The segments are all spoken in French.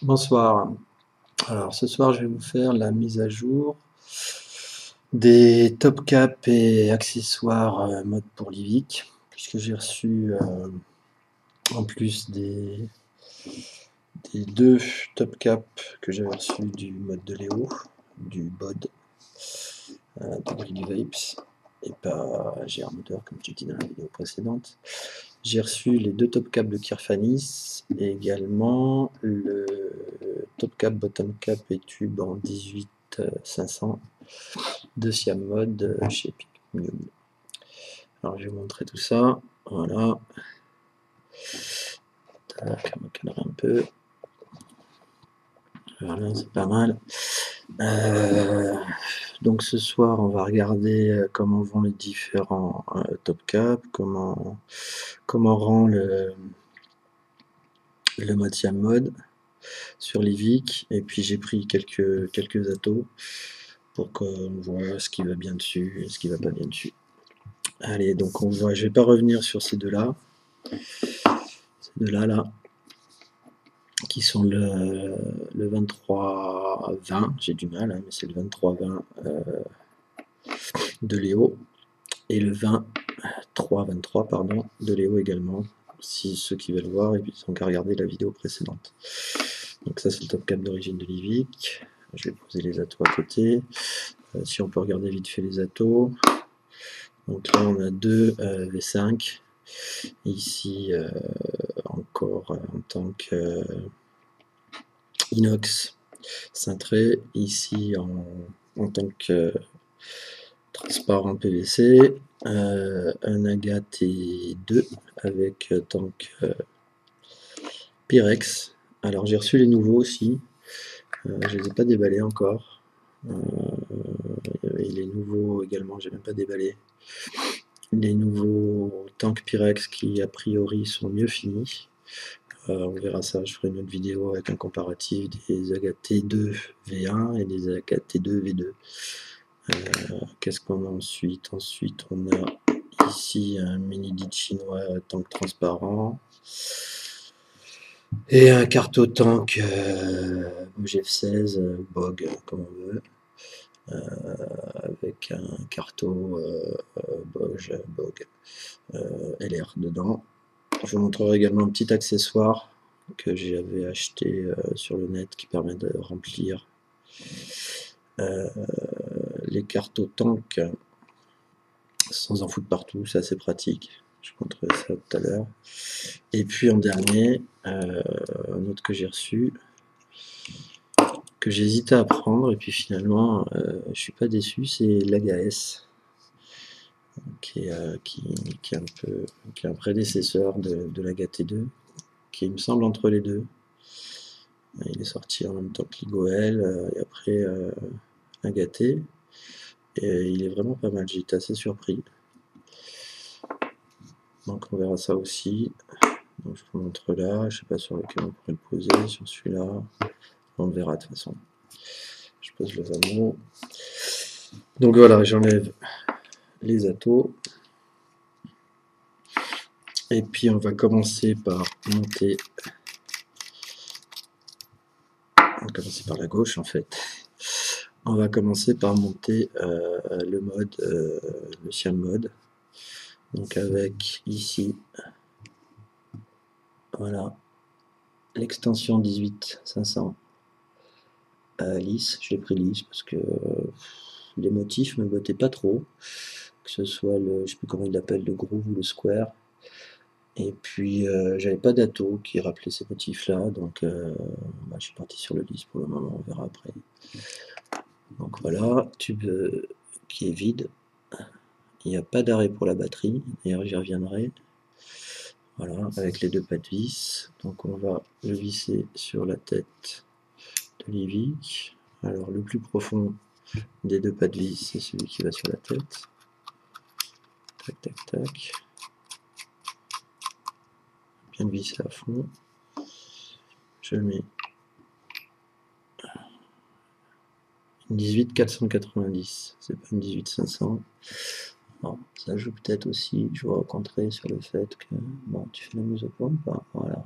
Bonsoir. Alors ce soir, je vais vous faire la mise à jour des top caps et accessoires mode pour Livic, puisque j'ai reçu en plus des deux top caps que j'avais reçus du mode de Léo, du BOD, de Greedy Vapes, et pas GR Motor comme je l'ai dit dans la vidéo précédente. J'ai reçu les deux top caps de Kirfanis et également le top cap, bottom cap et tube en 18-500 de Siam Mode chez Picmium. Alors je vais vous montrer tout ça. Voilà. Tac, on va cadrer un peu. Voilà, c'est pas mal. Donc ce soir, on va regarder comment vont les différents top caps, comment rend le mode Siam Mode sur Livic, et puis j'ai pris quelques atos pour qu'on voit ce qui va bien dessus et ce qui va pas bien dessus. Allez, donc on voit, je vais pas revenir sur ces deux-là. Ces deux-là, là, qui sont le 23-20, j'ai du mal, hein, mais c'est le 23-20 de Léo, et le 23-23, pardon, de Léo également, si ceux qui veulent voir, ils ont qu'à regarder la vidéo précédente. Donc ça c'est le top cap d'origine de Livic. Je vais poser les atos à côté. Si on peut regarder vite fait les atos. Donc là on a deux V5. Ici encore en tant que inox cintré. Ici en tant que transparent PVC. Un Agate 2 avec tank Pyrex. Alors j'ai reçu les nouveaux aussi. Je les ai pas déballés encore. Et les nouveaux également, j'ai même pas déballé. Les nouveaux tanks Pyrex qui a priori sont mieux finis. On verra ça, je ferai une autre vidéo avec un comparatif des Agate 2 V1 et des Agate 2 V2. Qu'est-ce qu'on a ensuite? Ensuite, on a ici un mini dit chinois tank transparent et un carto tank GF16 BOG comme on veut, avec un carto BOG LR dedans. Je vous montrerai également un petit accessoire que j'avais acheté sur le net qui permet de remplir les cartos tank sans en foutre partout, c'est assez pratique. Je vous montrerai ça tout à l'heure. Et puis en dernier, un autre que j'ai reçu, que j'hésitais à prendre, et puis finalement je suis pas déçu, c'est l'Agaes, qui est un prédécesseur de l'Agate 2, qui il me semble entre les deux. Il est sorti en même temps que l'Igoel et après Agate, et il est vraiment pas mal, j'ai été assez surpris. Donc on verra ça aussi. Donc je vous montre là, je sais pas sur lequel on pourrait le poser, sur celui-là, on le verra de toute façon. Je pose le anneau. Donc voilà, j'enlève les atos. Et puis on va commencer par monter. On va commencer par la gauche en fait. On va commencer par monter le mode, le Siam Mode. Donc avec ici, voilà, l'extension 18-500 lisse. Je l'ai pris lisse parce que les motifs me bottaient pas trop. Que ce soit le, je sais plus comment il l'appelle, le groove ou le square. Et puis j'avais pas d'ato qui rappelait ces motifs là, donc je suis parti sur le lisse pour le moment, on verra après. Donc voilà, tube qui est vide, il n'y a pas d'arrêt pour la batterie, d'ailleurs j'y reviendrai. Voilà, avec les deux pas de vis, donc on va le visser sur la tête de Livic. Alors le plus profond des deux pas de vis, c'est celui qui va sur la tête. Tac tac tac. Bien visser à fond. Je mets 18-490, c'est pas une 18-500. Bon, ça joue peut-être aussi, je vous raconterai sur le fait que, bon, tu fais la mise au point ou pas, voilà.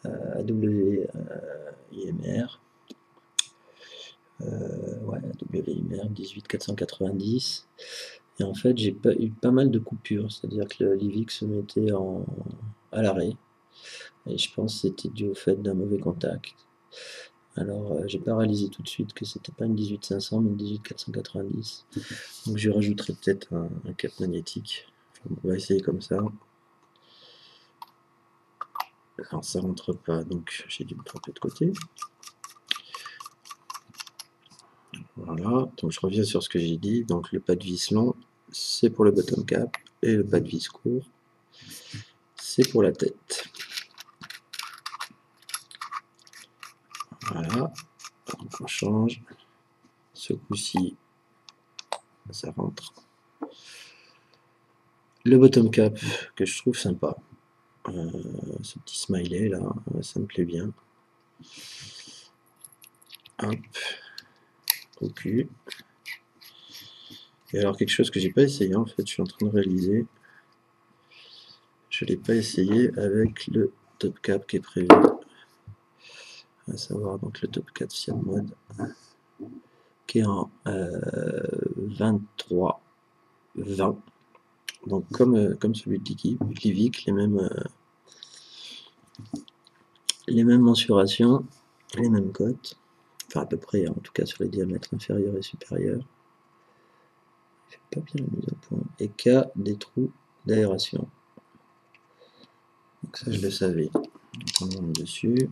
AWIMR. Ouais, AWIMR 18490. Et en fait, j'ai eu pas mal de coupures, c'est-à-dire que l'IVIC se mettait à l'arrêt. Et je pense que c'était dû au fait d'un mauvais contact. Alors, j'ai pas réalisé tout de suite que c'était pas une 18500 mais une 18490. Donc je rajouterai peut-être un cap magnétique. Enfin, on va essayer comme ça. Alors ça rentre pas, donc j'ai dû me tromper de côté. Voilà, donc je reviens sur ce que j'ai dit. Donc le pas de vis long, c'est pour le bottom cap, et le pas de vis court, c'est pour la tête. Voilà, donc on change. Ce coup-ci, ça rentre. Le bottom cap, que je trouve sympa. Ce petit smiley là, ça me plaît bien. Hop, au cul. Et alors quelque chose que j'ai pas essayé en fait, je suis en train de réaliser. Je l'ai pas essayé avec le top cap qui est prévu. À savoir donc le top 4 Siam Mode qui est en 23 20. Donc comme celui de l'IVIC, les mêmes mensurations, les mêmes cotes, enfin à peu près, en tout cas sur les diamètres inférieurs et supérieurs. Je fais pas bien la mise au point. Et K des trous d'aération. Donc ça je le savais. Donc on monte dessus.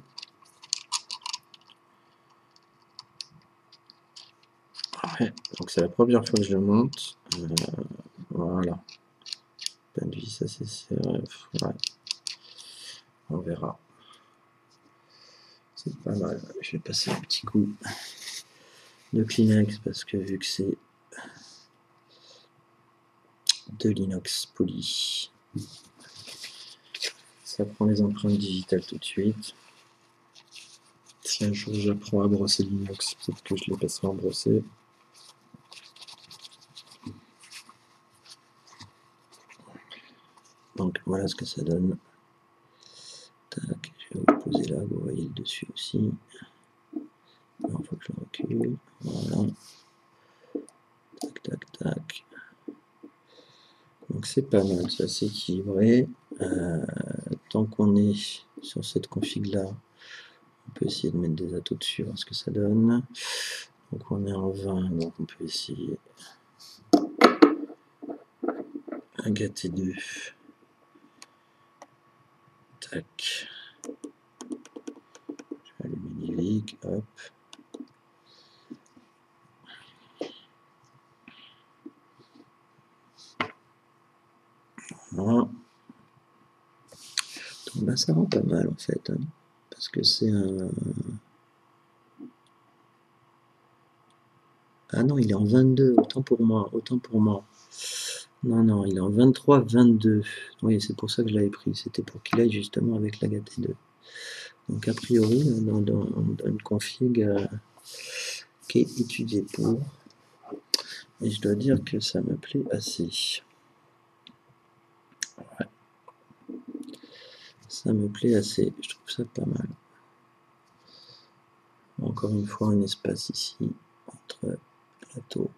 Ouais, donc c'est la première fois que je le monte. Voilà. Pas de vis assez serré. Ouais. On verra. C'est pas mal. Je vais passer un petit coup de Kleenex parce que vu que c'est de l'inox poli, ça prend les empreintes digitales tout de suite. Si un jour j'apprends à brosser l'inox, peut-être que je les passerai en brosser. Donc voilà ce que ça donne. Tac, je vais vous poser là, vous voyez le dessus aussi. Il faut que je recule. Voilà. Tac, tac, tac. Donc c'est pas mal, c'est assez équilibré. Tant qu'on est sur cette config là, on peut essayer de mettre des atos dessus, voir ce que ça donne. Donc on est en 20, donc on peut essayer un GAT2. Tac. Je vais allumer l'IVIC, hop. Voilà. Donc bah, ça rend pas mal en fait, hein, parce que c'est un... Ah non, il est en 22, autant pour moi, autant pour moi. Non, non, il est en 23, 22. Oui, c'est pour ça que je l'avais pris, c'était pour qu'il aille justement avec la GAT2. Donc a priori, dans une config qui est étudiée pour, et je dois dire que ça me plaît assez. Ouais. Ça me plaît assez, je trouve ça pas mal. Encore une fois, un espace ici entre plateau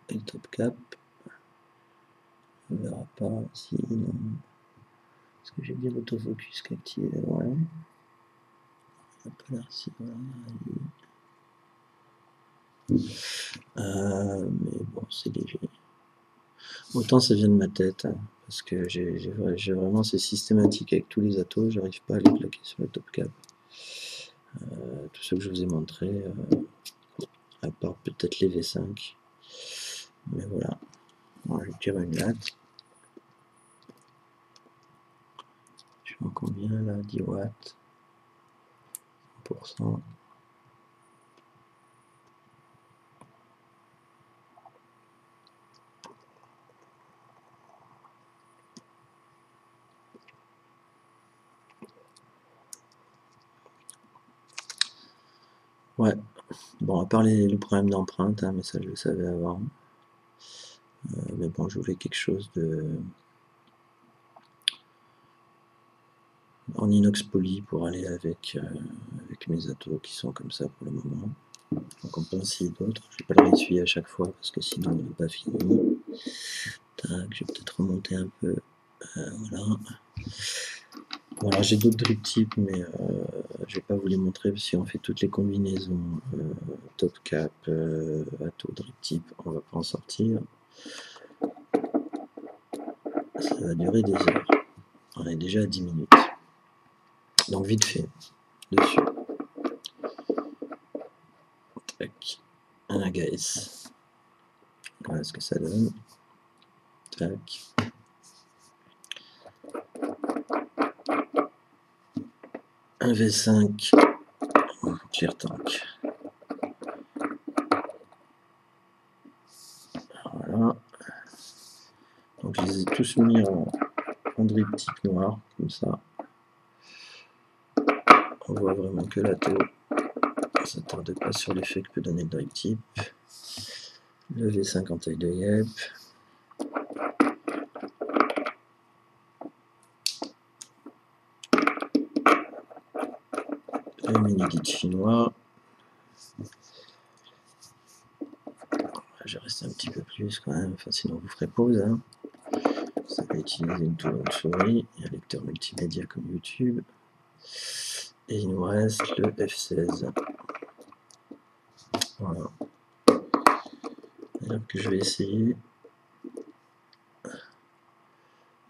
et le top cap. On ne verra pas si non. Est-ce que j'ai bien l'autofocus qui est activé? Ouais. Il n'a pas l'air si. Voilà. Mais bon, c'est léger. Autant ça vient de ma tête, hein, parce que j'ai vraiment c'est systématique avec tous les atos, j'arrive pas à les plaquer sur le top cap. Tous ceux que je vous ai montrés, à part peut-être les V5. Mais voilà. Bon, je vais tirer une latte. Je suis en combien là? 10 watts. 100%. Ouais. Bon, à part le problème d'empreinte, hein, mais ça je le savais avant. Mais bon, je voulais quelque chose de... en inox poly pour aller avec mes atos qui sont comme ça pour le moment. Donc on peut en essayer d'autres. Je vais pas le réessuyer à chaque fois parce que sinon il n'est pas fini. Tac, je vais peut-être remonter un peu. Voilà. Voilà, j'ai d'autres drip tips, mais je vais pas vous les montrer. Si on fait toutes les combinaisons top cap, ato, drip tip, on va pas en sortir. Ça va durer des heures. On est déjà à 10 minutes. Donc vite fait, dessus. Tac. Un agace. Voilà ce que ça donne. Tac. Un V5 clear tank. Voilà. Donc je les ai tous mis en drip tip noir, comme ça. On voit vraiment que la taux. On s'attarde pas sur l'effet que peut donner le drip tip. Le V5 en taille de yep. Le mini guide chinois. Je reste un petit peu plus quand même, enfin, sinon vous ferez pause. Hein. Ça va utiliser une souris et un lecteur multimédia comme YouTube. Et il nous reste le F16. Voilà. Alors que je vais essayer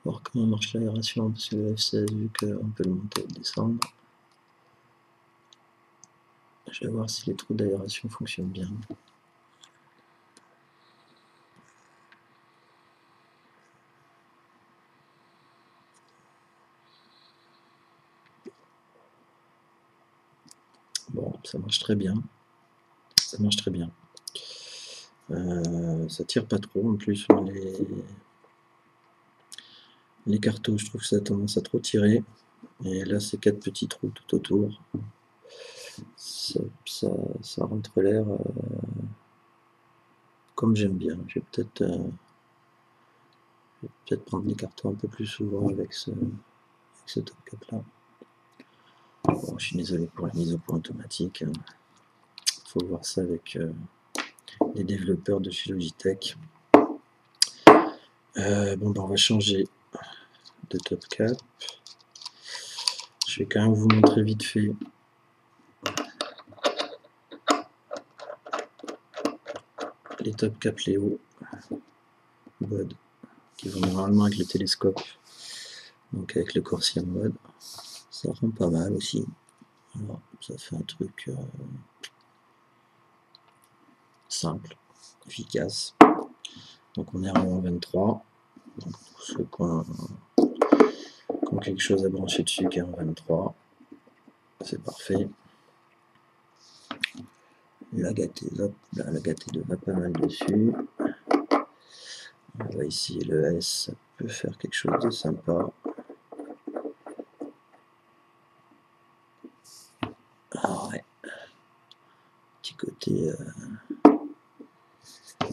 voir comment marche l'aération, parce que le F16, vu qu'on peut le monter et le descendre. Je vais voir si les trous d'aération fonctionnent bien. Bon, ça marche très bien. Ça marche très bien. Ça tire pas trop en plus. Les cartouches, je trouve que ça a tendance à trop tirer. Et là, c'est 4 petits trous tout autour. Ça rentre l'air comme j'aime bien. Je vais peut-être prendre les cartons un peu plus souvent avec ce top cap là. Bon, je suis désolé pour la mise au point automatique. Il faut voir ça avec les développeurs de chez Logitech. Bon, ben, on va changer de top cap. Je vais quand même vous montrer vite fait les top cap Léo mode qui vont normalement avec le télescope, donc avec le Corsair mode. Ça rend pas mal aussi. Alors, ça fait un truc simple, efficace. Donc on est en 23. Donc pour ceux qui ont quelque chose à brancher dessus qui est en 23, c'est parfait. La gâtée 2 va pas mal dessus. On va ici, le S peut faire quelque chose de sympa. Ah ouais. Petit côté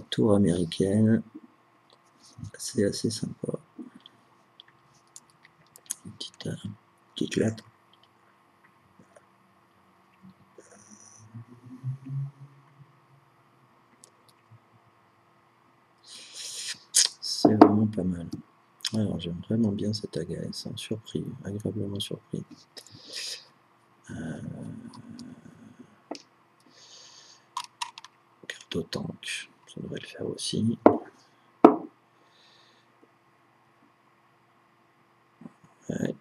tour américaine. C'est assez sympa. Une petite latte. C'est vraiment pas mal. Alors j'aime vraiment bien cet agace, hein, surpris, agréablement surpris. Carto tank, ça devrait le faire aussi. Ouais.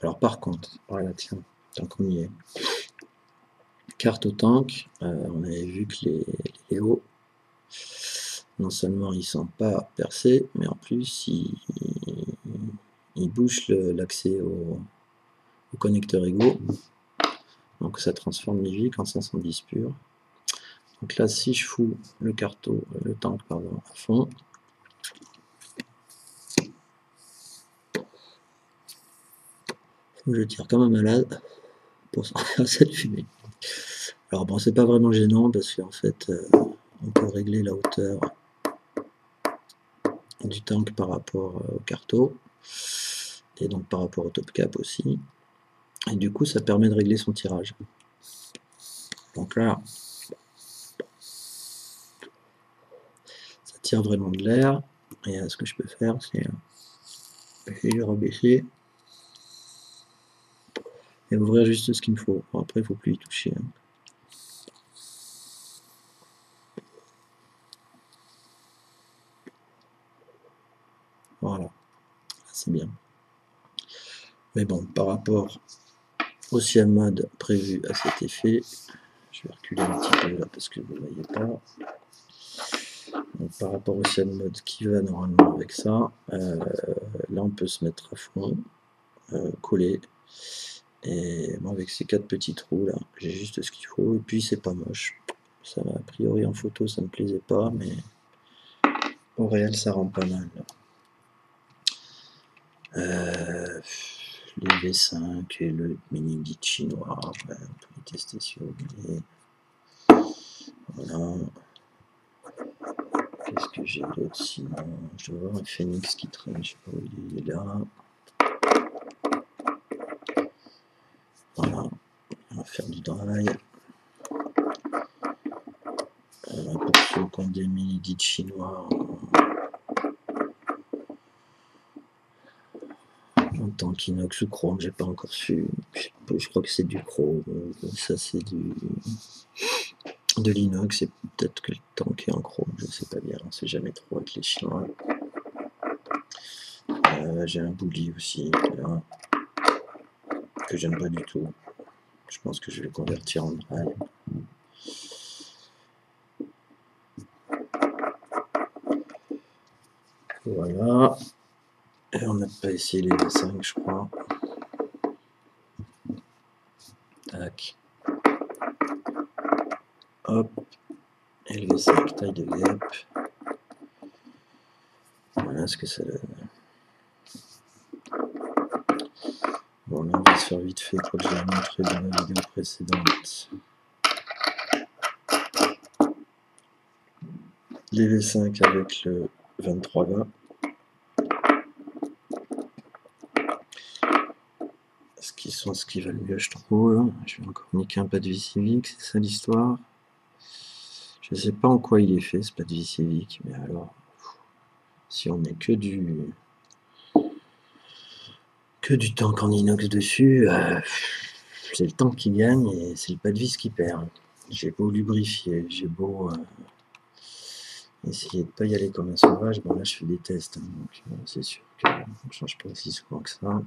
Alors par contre, voilà, tiens, tant qu'on y est. Carte au tank, on avait vu que les Léo, non seulement ils sont pas percés, mais en plus ils bouchent l'accès au connecteur égaux. Donc ça transforme les Vic en 510 pur. Donc là, si je fous le tank à fond, je tire comme un malade pour sortir cette fumée. Alors bon, c'est pas vraiment gênant parce qu'en fait, on peut régler la hauteur du tank par rapport au carto. et donc par rapport au top cap aussi. Et du coup, ça permet de régler son tirage. Donc là, ça tire vraiment de l'air. Et ce que je peux faire, c'est essayer de rebaisser et ouvrir juste ce qu'il me faut. Bon, après, il ne faut plus y toucher. Hein. Voilà, c'est bien. Mais bon, par rapport au CM mode prévu à cet effet, je vais reculer un petit peu là parce que vous ne voyez pas. Donc, par rapport au CM mode qui va normalement avec ça, là on peut se mettre à fond, coller. Et bon, avec ces 4 petits trous là, j'ai juste ce qu'il faut. Et puis c'est pas moche. Ça, a priori en photo ça me plaisait pas, mais au réel ça rend pas mal. Les V5 et le mini guide chinois, on peut les tester si vous voulez. Voilà. Qu'est-ce que j'ai d'autre sinon? Je dois voir un phénix qui traîne, je sais pas où il est là. Voilà, on va faire du dry. Pour ceux qui ont des mini guides chinois en tant qu'inox ou chrome, j'ai pas encore su. Je crois que c'est du chrome, ça c'est de l'inox, et peut-être que le tank est en chrome, je sais pas bien, on sait jamais trop avec les chinois. J'ai un bully aussi là, que j'aime pas du tout. Je pense que je vais le convertir en dry. Voilà. Et on n'a pas essayé les V5, je crois. Tac. Hop. Et le V5 taille de guêpe. Voilà ce que ça donne. Bon, là, on va se faire vite fait, comme je l'ai montré dans la vidéo précédente. Les V5 avec le 2320. Ce qui va le mieux, je trouve. Je vais encore niquer un pad de vie civique, c'est ça l'histoire. Je sais pas en quoi il est fait ce pad de vie civique, mais alors, si on met que du tank en inox dessus, c'est le tank qui gagne et c'est le pad de vis qui perd. J'ai beau lubrifier, j'ai beau essayer de pas y aller comme un sauvage. Bon là je fais des tests, hein, donc c'est sûr que je change pas aussi souvent que ça.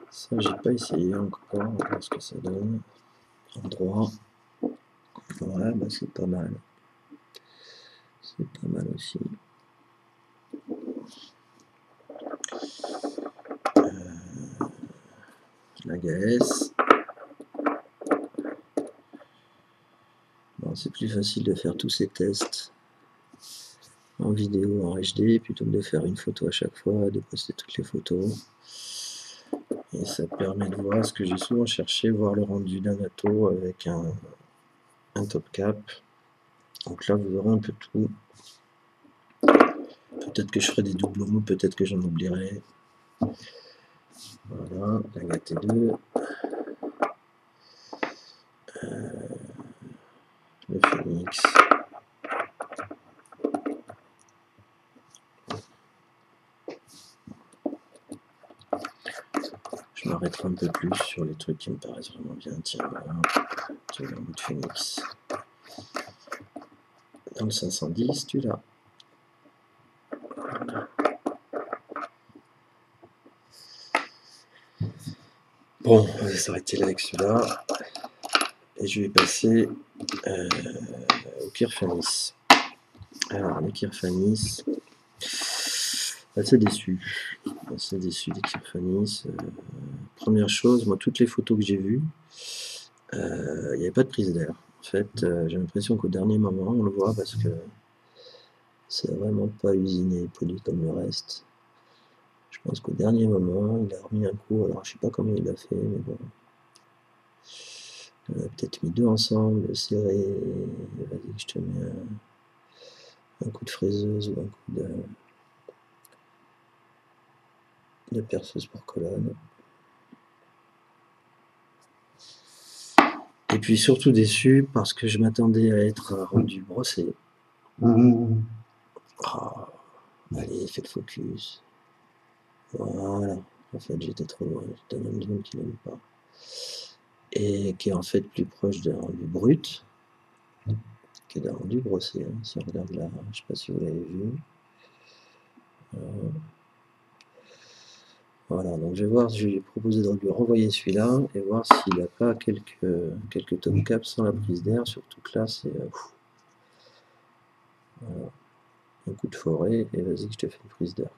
Ça j'ai pas essayé encore, on va voir ce que ça donne. En droit, ouais, bah c'est pas mal. C'est pas mal aussi. La GAS. Bon, c'est plus facile de faire tous ces tests en vidéo, en HD, plutôt que de faire une photo à chaque fois, de poster toutes les photos. Et ça permet de voir ce que j'ai souvent cherché, voir le rendu d'un ato avec un top cap. Donc là, vous aurez un peu tout. Peut-être que je ferai des doublons, peut-être que j'en oublierai. Voilà, la GAT2. Le Phoenix. Je m'arrêterai un peu plus sur les trucs qui me paraissent vraiment bien. Tiens, voilà. Tu as un bout de Phoenix. Dans le 510, tu l'as. Bon, on va s'arrêter là avec celui-là. Et je vais passer au Kirfanis. Alors, les Kirfanis, assez déçu. Assez déçu des Kirfanis. Première chose, moi, toutes les photos que j'ai vues, il n'y avait pas de prise d'air. En fait, j'ai l'impression qu'au dernier moment, on le voit parce que c'est vraiment pas usiné et poli comme le reste. Je pense qu'au dernier moment, il a remis un coup. Alors, je sais pas comment il l'a fait, mais bon. On a peut-être mis deux ensemble, serré. Vas-y, je te mets un coup de fraiseuse ou un coup de. de perceuse pour colonne. Et puis surtout déçu parce que je m'attendais à être rendu brossé. Oh, allez, fais le focus. Voilà. En fait, j'étais trop loin. J'étais dans une zone qui n'aime pas. Et qui est en fait plus proche d'un rendu brut que d'un rendu brossé. Hein. Si on regarde là, je ne sais pas si vous l'avez vu. Voilà, donc je vais voir, je vais lui proposer de lui renvoyer celui-là et voir s'il n'a pas quelques top caps sans la prise d'air, surtout que là c'est voilà, un coup de forêt et vas-y que je te fais une prise d'air.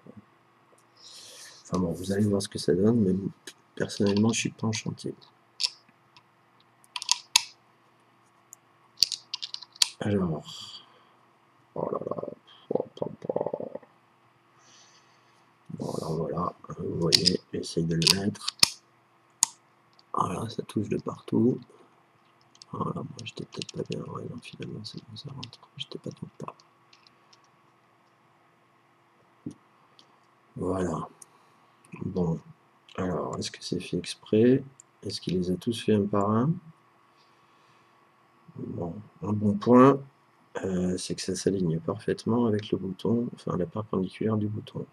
Enfin bon, vous allez voir ce que ça donne, mais personnellement je suis pas enchanté. Alors, oh là là, bon alors voilà, vous voyez, j'essaye de le mettre. Voilà, ça touche de partout. Voilà, moi j'étais peut-être pas bien, ouais, donc finalement c'est bon, ça rentre, j'étais pas trop pas. Voilà. Bon, alors, est-ce que c'est fait exprès? Est-ce qu'il les a tous fait un par un? Bon, un bon point, c'est que ça s'aligne parfaitement avec le bouton, enfin la perpendiculaire du bouton.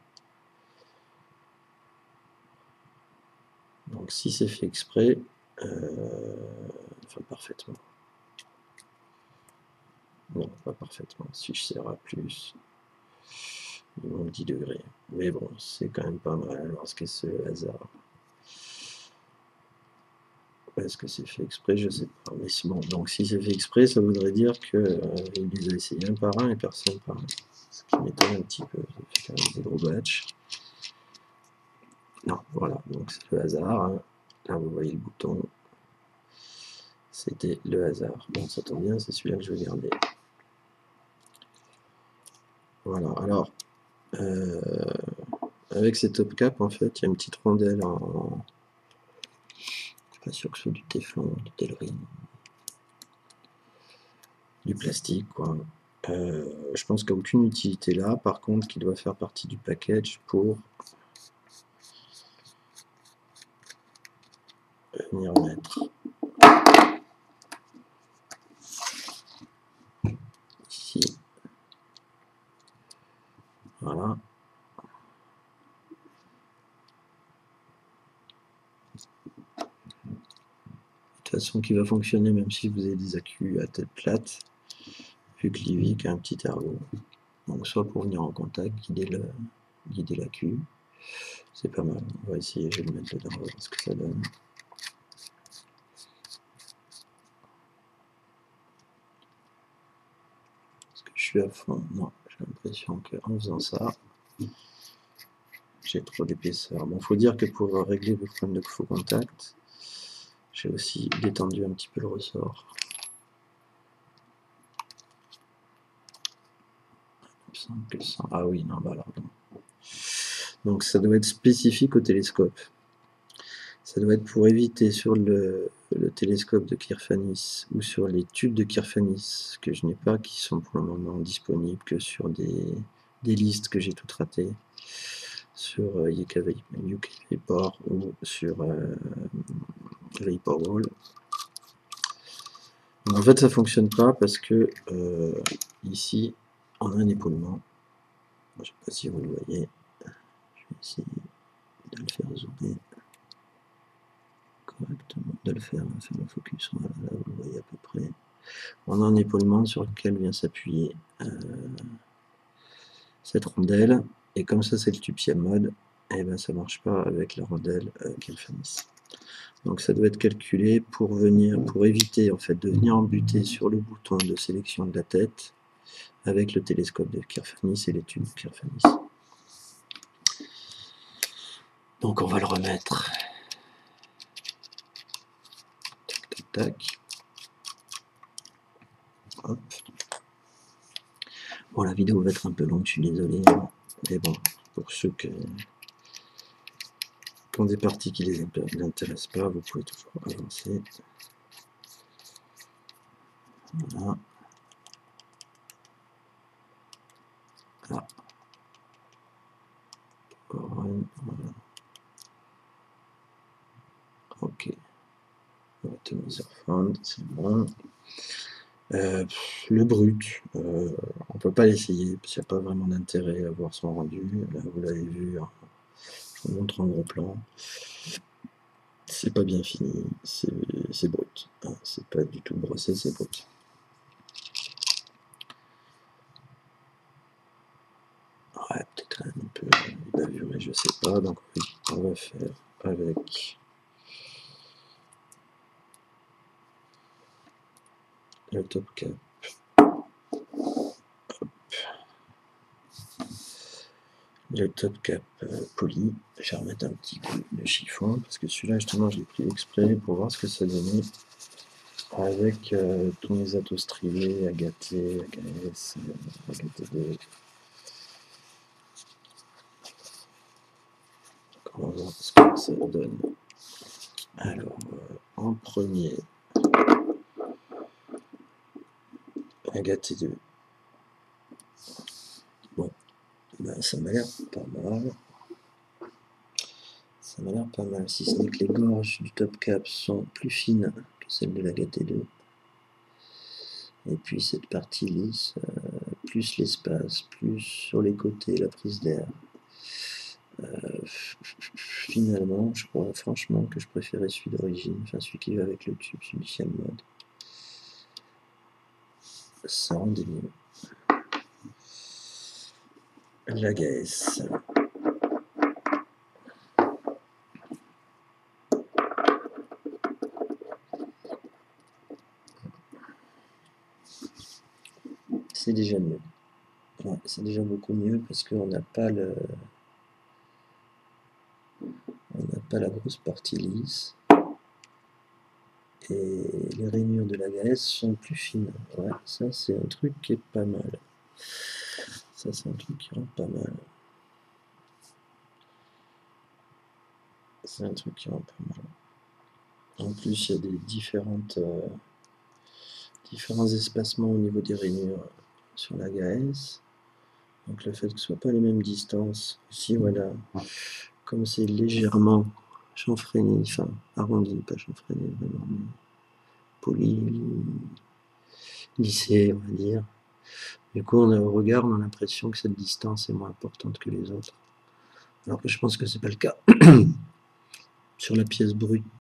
Donc si c'est fait exprès, enfin parfaitement. Non, pas parfaitement. Si je serre à plus, il manque 10 degrés. Mais bon, c'est quand même pas mal. Alors, est-ce que c'est le hasard? Est-ce que c'est fait exprès? Je sais pas. Mais bon, donc si c'est fait exprès, ça voudrait dire qu'il les a essayés un par un et personne par un. Ce qui m'étonne un petit peu. Ça fait quand même des gros batchs. Non, voilà, donc c'est le hasard. Hein. Là, vous voyez le bouton. C'était le hasard. Bon, ça tombe bien, c'est celui-là que je vais garder. Voilà, alors, avec ces top caps, en fait, il y a une petite rondelle en. Je suis pas sûr que ce soit du téflon, du Delrin. Du plastique, quoi. Je pense qu'il n'y a aucune utilité là, par contre, qui doit faire partie du package pour venir mettre ici. Voilà. De toute façon, qui va fonctionner même si vous avez des accus à tête plate, vu que l'IVIC a un petit ergot. Donc, soit pour venir en contact, guider l'accu. C'est pas mal. On va essayer, je vais le mettre dedans, on va voir ce que ça donne. Est-ce que je suis à fond? Non, j'ai l'impression qu'en faisant ça, j'ai trop d'épaisseur. Bon, faut dire que pour régler le problème de faux contact, j'ai aussi détendu un petit peu le ressort. Il me semble que ça... Ah oui, non, bah alors non. Donc ça doit être spécifique au télescope. Ça doit être pour éviter sur le télescope de Kirfanis ou sur les tubes de Kirfanis que je n'ai pas, qui sont pour le moment disponibles que sur des listes que j'ai toutes ratées, sur UK Vapor ou sur Vaporwall. En fait, ça fonctionne pas parce que ici, on a un épaulement. Je ne sais pas si vous le voyez. Je vais essayer de le faire zoomer correctement, de le faire le focus. Voilà, là vous le voyez à peu près. On a un épaulement sur lequel vient s'appuyer cette rondelle. Et comme ça, c'est le tube Siam mode, et ben ça marche pas avec la rondelle Kirfanis. Donc ça doit être calculé pour éviter en fait de venir embuter sur le bouton de sélection de la tête avec le télescope de Kirfanis et les tubes Kirfanis. Donc on va le remettre. Tac, tac, tac. Hop. Bon, la vidéo va être un peu longue, je suis désolé. Mais bon, pour ceux qui ont des parties qui les intéressent pas, vous pouvez toujours avancer. Voilà. Là. Voilà. Optimizer Found, c'est bon. Le brut, on peut pas l'essayer parce qu'il n'y a pas vraiment d'intérêt à voir son rendu. Là, vous l'avez vu, hein, je vous montre en gros plan. C'est pas bien fini, c'est brut. Hein, c'est pas du tout brossé, c'est brut. Ouais, peut-être un peu bavuré, je sais pas. Donc oui, on va faire avec le top cap. Le top cap poli. Je vais remettre un petit coup de chiffon parce que celui-là, justement, je l'ai pris exprès pour voir ce que ça donnait avec tous mes atos striés, agaté, AKS, agaté2. On va voir ce que ça donne. Alors, en premier, agaté2. Bon, ben, ça m'a l'air pas mal. Ça m'a l'air pas mal, si ce n'est que les gorges du top cap sont plus fines que celles de l'agaté2. Et puis cette partie lisse, plus l'espace, plus sur les côtés, la prise d'air. Finalement, je crois franchement que je préférais celui d'origine, enfin celui qui va avec le tube, celui du Siam Mode. Ça rendait mieux. L'AGS. C'est déjà mieux. Ouais, c'est déjà beaucoup mieux parce qu'on n'a pas la grosse partie lisse. Et les rainures de l'AGS sont plus fines. Ouais, ça c'est un truc qui est pas mal. Ça c'est un truc qui rend pas mal. C'est un truc qui rend pas mal. En plus, il y a des différents espacements au niveau des rainures sur l'AGS. Donc le fait que ce ne soit pas les mêmes distances, aussi voilà, comme c'est légèrement chanfreiné, enfin arrondi, pas chanfreiné vraiment, mais poli, lissé on va dire. Du coup au regard on a l'impression que cette distance est moins importante que les autres. Alors que je pense que c'est pas le cas. Sur la pièce brute